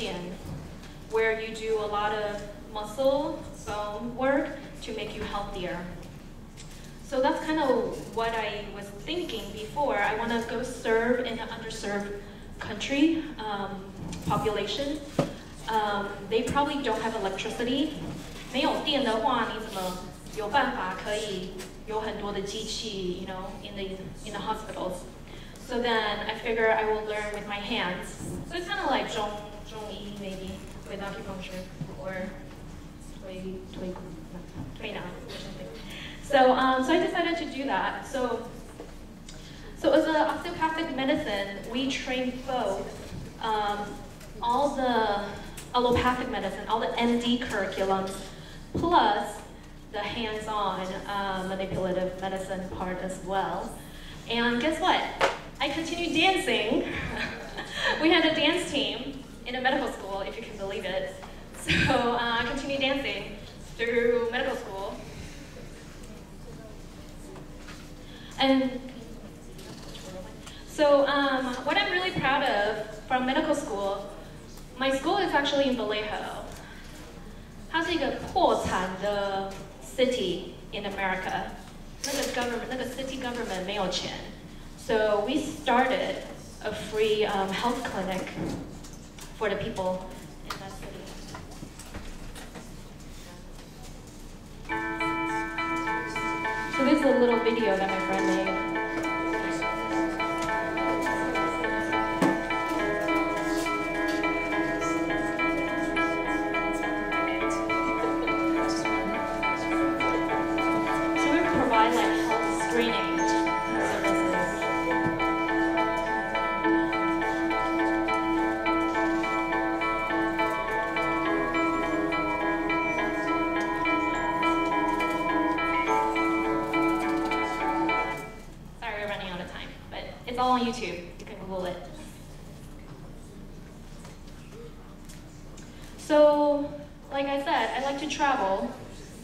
Jian, where you do a lot of muscle, bone work to make you healthier. So that's kind of what I was thinking before. I want to go serve in an underserved country, population. They probably don't have electricity. 没有电的话，你怎么有办法可以有很多的机器 in the hospitals? So then I figure I will learn with my hands. So it's kind of like 中医 maybe with acupuncture or 推拿 or something. So I decided to do that. So as an osteopathic medicine, we train both all the allopathic medicine, all the MD curriculums, plus the hands-on manipulative medicine part as well. And guess what? I continued dancing. We had a dance team in a medical school, if you can believe it. So I continued dancing through medical school. And so what I'm really proud of from medical school, my school is actually in Vallejo. 它是一个破产的 city in America. 那个 city government 没有钱. So we started a free health clinic for the people in that city. So this is a little video that my friend made. All on YouTube. You can Google it. So, like I said, I like to travel.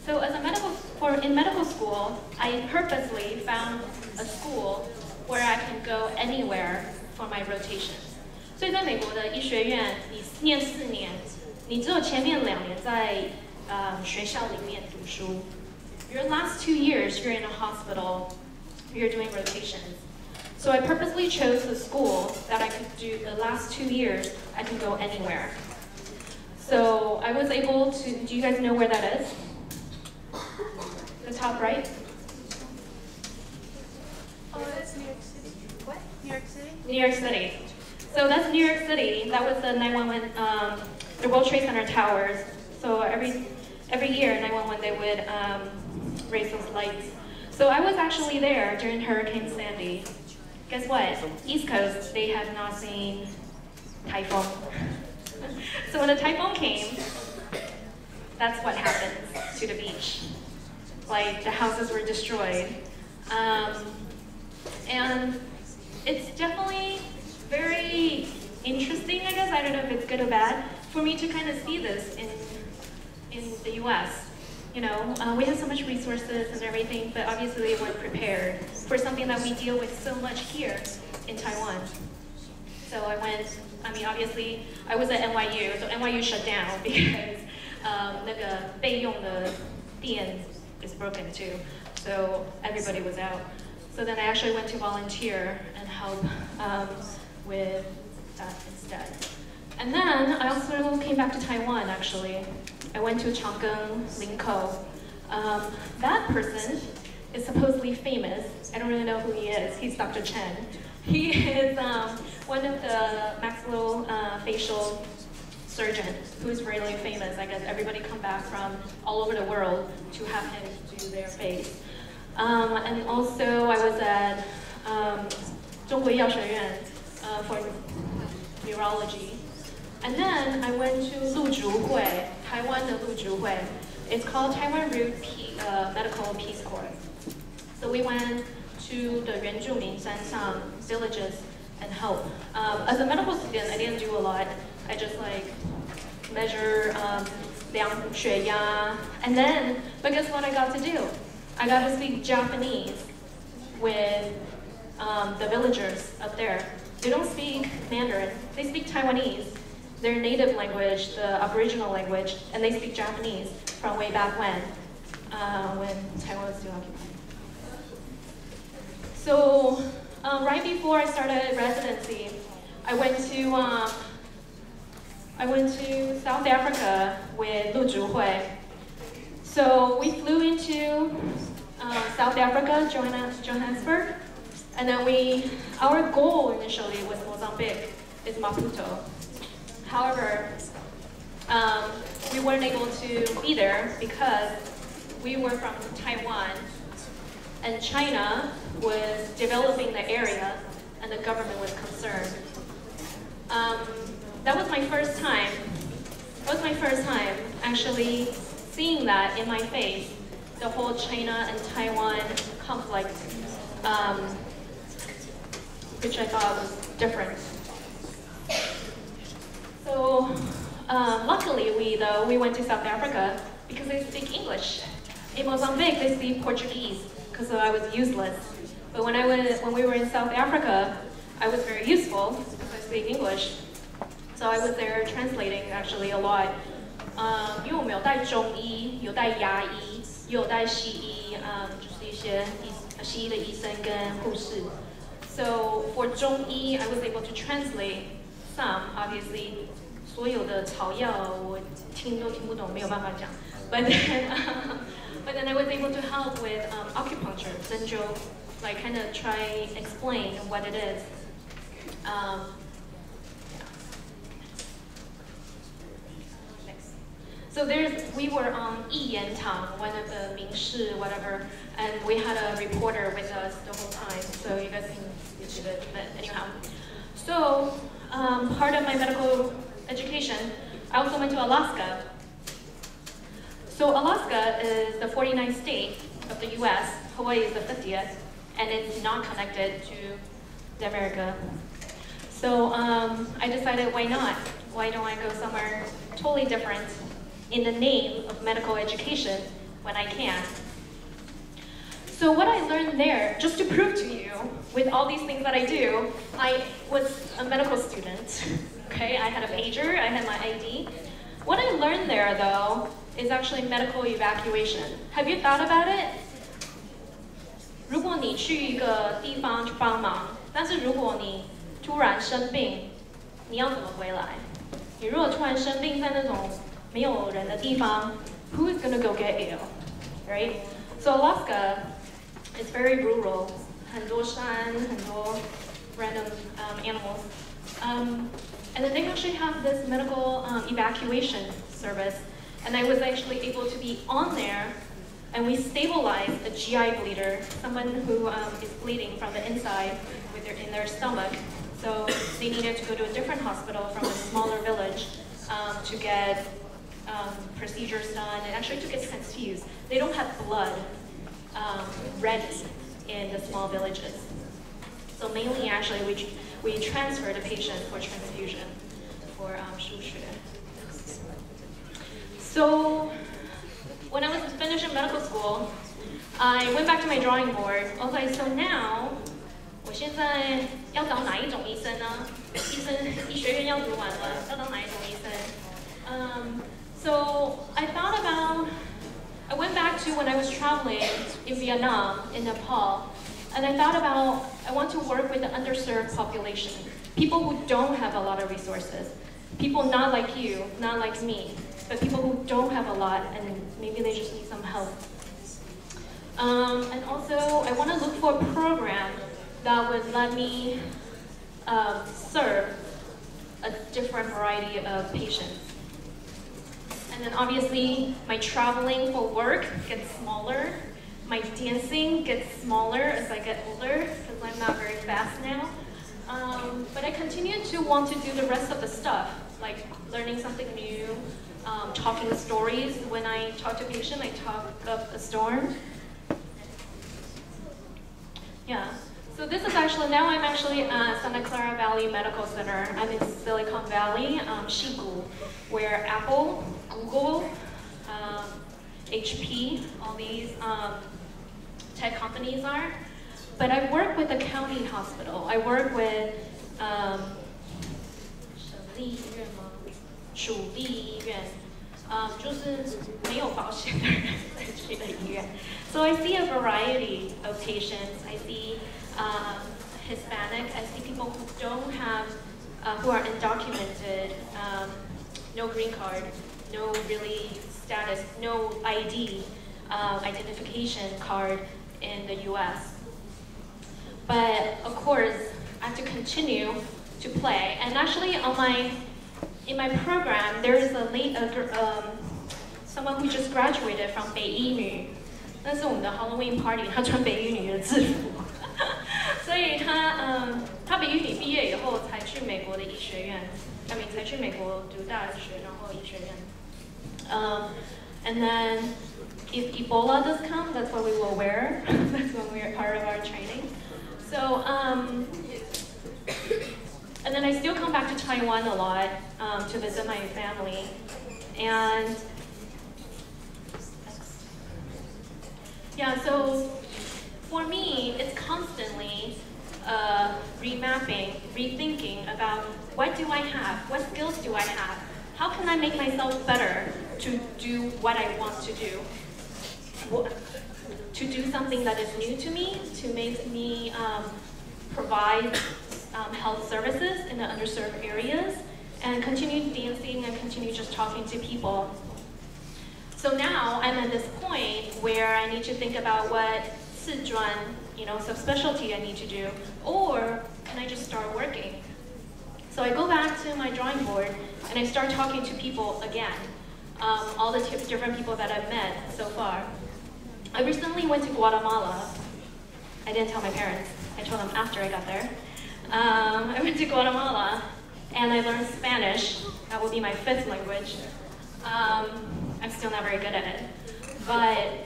So, in medical school, I purposely found a school where I can go anywhere for my rotations. 所以在美国的医学院，你念4年，你只有前面2年在学校里面读书。Your last 2 years, you're in a hospital. You're doing rotations. So I purposely chose the school that I could do the last 2 years, I can go anywhere. So I was able to, do you guys know where that is? The top right? Oh, that's New York City. What? New York City? New York City. So that's New York City. That was the 911, the World Trade Center towers. So every year, 911, they would raise those lights. So I was actually there during Hurricane Sandy. Guess what? East Coast, they had not seen typhoon. So when the typhoon came, that's what happened to the beach. Like, the houses were destroyed. And it's definitely very interesting, I guess. I don't know if it's good or bad, for me to kind of see this in the US. You know, we have so much resources and everything, but obviously we weren't prepared for something that we deal with so much here in Taiwan. So obviously, I was at NYU, so NYU shut down because 那个备用的电 is broken too. So everybody was out. So then I actually went to volunteer and help with that instead. And then I also came back to Taiwan, actually. I went to Chang'an Linkou. That person is supposedly famous. I don't really know who he is. He's Dr. Chen. He is one of the maxillofacial surgeons who's really famous. I guess everybody come back from all over the world to have him do their face. And also I was at 中国医药学院 for neurology. And then I went to Luzhuhui, Taiwan the Luzhuhui. It's called Taiwan Root Medical Peace Corps. So we went to the Yuanzhumin Sansang villages and help. As a medical student, I didn't do a lot. I just like measure 量血压, and then, but guess what I got to do? I got to speak Japanese with the villagers up there. They don't speak Mandarin, they speak Taiwanese. their native language, the Aboriginal language, and they speak Japanese from way back when Taiwan was still occupied. So right before I started residency, I went to South Africa with Lu Zhuhui. So we flew into South Africa, Johannesburg, and then our goal initially was Mozambique, is Maputo. However, we weren't able to be there because we were from Taiwan, and China was developing the area, and the government was concerned. That was my first time. Actually seeing that in my face, the whole China and Taiwan conflict, which I thought was different. So luckily we went to South Africa because they speak English. In Mozambique they speak Portuguese because I was useless. But when we were in South Africa, I was very useful because I speak English. So I was there translating actually a lot. 因为我们有带中医，有带牙医，也有带西医，就是一些西医的医生跟护士。So for 中医, I was able to translate some. Obviously, 所有的草药我听都听不懂，没有办法讲。But then I was able to help with acupuncture, 针灸, like kind of try explain what it is. So we were on Yiyantang, one of the Mingshi, whatever, and we had a reporter with us the whole time, so you guys can YouTube it, but anyhow. So, part of my medical education, I also went to Alaska. So Alaska is the 49th state of the US, Hawaii is the 50th, and it's not connected to America. So I decided, why not? Why don't I go somewhere totally different in the name of medical education when I can? So what I learned there, just to prove to you, with all these things that I do, I was a medical student, okay? I had a pager, I had my ID. What I learned there, though, is actually medical evacuation. Have you thought about it? 如果你去一个地方去帮忙，但是如果你突然生病，你要怎么回来？你如果突然生病在那种没有人的地方 who is gonna go get you, right? So Alaska is very rural, 很多山，很多 random animals. And then they actually have this medical evacuation service, and I was actually able to be on there, and we stabilized a GI bleeder, someone who is bleeding from the inside in their stomach. So they needed to go to a different hospital from a smaller village to get procedures done and actually to get transfused. They don't have blood ready in the small villages. So mainly actually we transfer the patient for transfusion for 输血. So when I was finishing medical school, I went back to my drawing board. I was like, so now 我现在要找哪一种医生呢？医学院要读完了，要当哪一种医生？So I thought about, I went back to when I was traveling in Vietnam, in Nepal, and I thought about, I want to work with the underserved population, people who don't have a lot of resources, people not like you, not like me, but people who don't have a lot and maybe they just need some help. And also, I want to look for a program that would let me serve a different variety of patients. And then obviously, my traveling for work gets smaller. My dancing gets smaller as I get older, because I'm not very fast now. But I continue to want to do the rest of the stuff, like learning something new, talking stories. When I talk to a patient, I talk up a storm. Yeah. So this is actually, now I'm actually at Santa Clara Valley Medical Center. I'm in Silicon Valley, Shigu, where Apple, Google, HP, all these tech companies are. But I work with a county hospital. I work with 主力医院，就是没有保险的人才去的医院。So I see a variety of patients. I see Hispanic. I see people who don't have, who are undocumented, no green card, no really status, no ID, identification card in the U.S. But of course, I have to continue to play. And actually, in my program, there is someone who just graduated from 北一女。那是我们的 Halloween party， 她穿北一女的制服，所以她北一女毕业以后才去美国的医学院，才去美国读大学，然后医学院。And then if Ebola does come, that's what we will wear. That's when we are part of our training. So, and then I still come back to Taiwan a lot to visit my family. And yeah, so for me, it's constantly remapping, rethinking about what do I have, what skills do I have, how can I make myself better to do what I want to do, to do something that is new to me, to make me provide health services in the underserved areas, and continue dancing and continue just talking to people. So now I'm at this point where I need to think about what Sijuan, subspecialty I need to do, or can I just start working? So I go back to my drawing board and I start talking to people again, all the different people that I've met so far. I recently went to Guatemala. I didn't tell my parents. I told them after I got there. I went to Guatemala and I learned Spanish. That will be my 5th language. I'm still not very good at it. But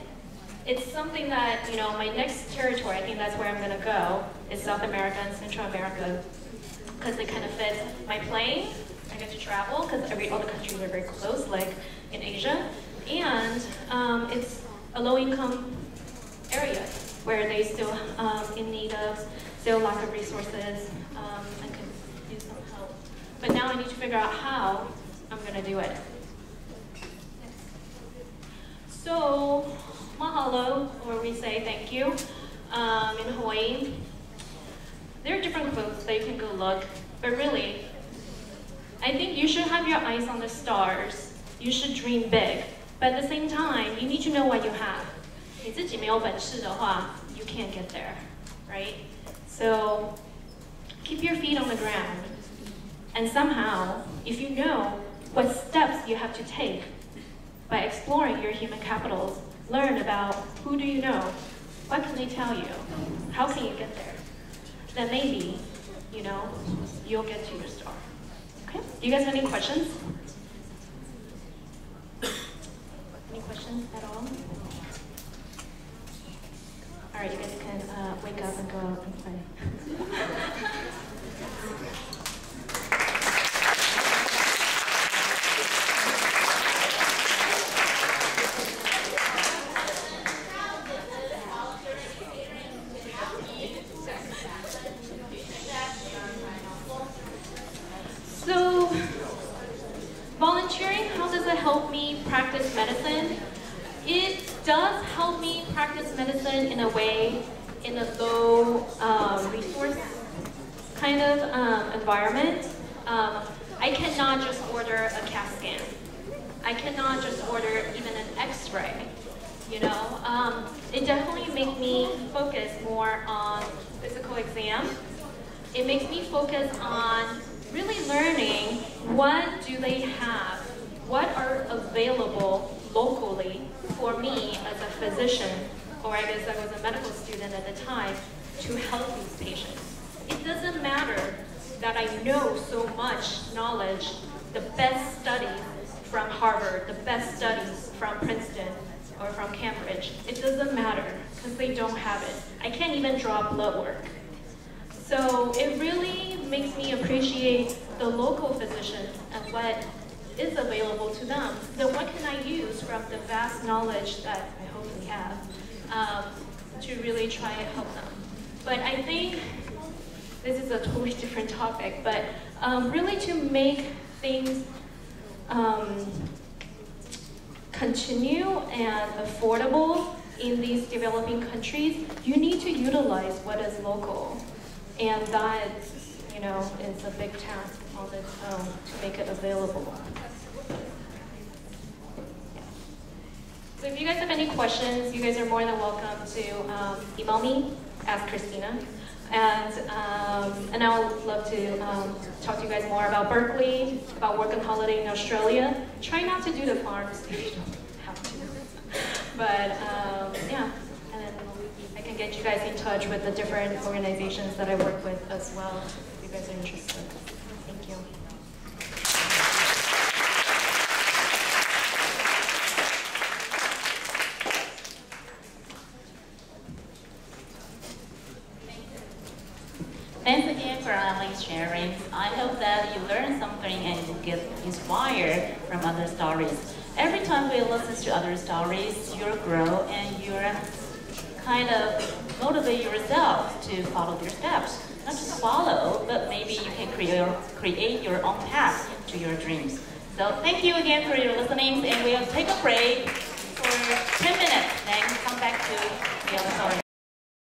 it's something that, my next territory, I think that's where I'm going to go, is South America and Central America, because it kind of fits my playing. I get to travel, because all the countries are very close, like in Asia. And it's a low-income area where they still in need of, still lack of resources, and could use some help. But now I need to figure out how I'm going to do it. So, mahalo, or we say thank you, in Hawaii. There are different quotes that you can go look, but really, I think you should have your eyes on the stars. You should dream big, but at the same time, you need to know what you have. 你自己没有本事的话, you can't get there, right? So, keep your feet on the ground, and somehow, if you know what steps you have to take, by exploring your human capitals, learn about who do you know, what can they tell you, how can you get there? Then maybe, you'll get to your star. Okay? Do you guys have any questions? Any questions at all? All right, you guys can wake up and go out and play. So, volunteering, how does it help me practice medicine? It does help me practice medicine in a way, in a low resource kind of environment. I cannot just order a CAT scan. I cannot just order even an X-ray. It definitely makes me focus more on physical exam. It makes me focus on really learning what do they have, what are available locally for me as a physician, or I guess I was a medical student at the time, to help these patients. It doesn't matter that I know so much knowledge, the best studies from Harvard, the best studies from Princeton, or from Cambridge. It doesn't matter, because they don't have it. I can't even draw blood work. So it really makes me appreciate the local physicians and what is available to them. So what can I use from the vast knowledge that I hopefully have to really try and help them? But I think this is a totally different topic, but really to make things continue and affordable in these developing countries, you need to utilize what is local. And that, you know, is a big task on its own to make it available. So if you guys have any questions, you guys are more than welcome to email me, ask Christina. And I would love to talk to you guys more about Berkeley, about work and holiday in Australia. Try not to do the farms if you don't have to. But yeah, and then I can get you guys in touch with the different organizations that I work with as well, if you guys are interested. Thank you. Thanks again for Emily's sharing. I hope that you learn something and you get inspired from other stories. Every time we listen to other stories, you'll grow and you'll kind of motivate yourself to follow their steps. Not just follow, but maybe you can create your own path to your dreams. So thank you again for your listening, and we'll take a break for 10 minutes, then come back to the other story.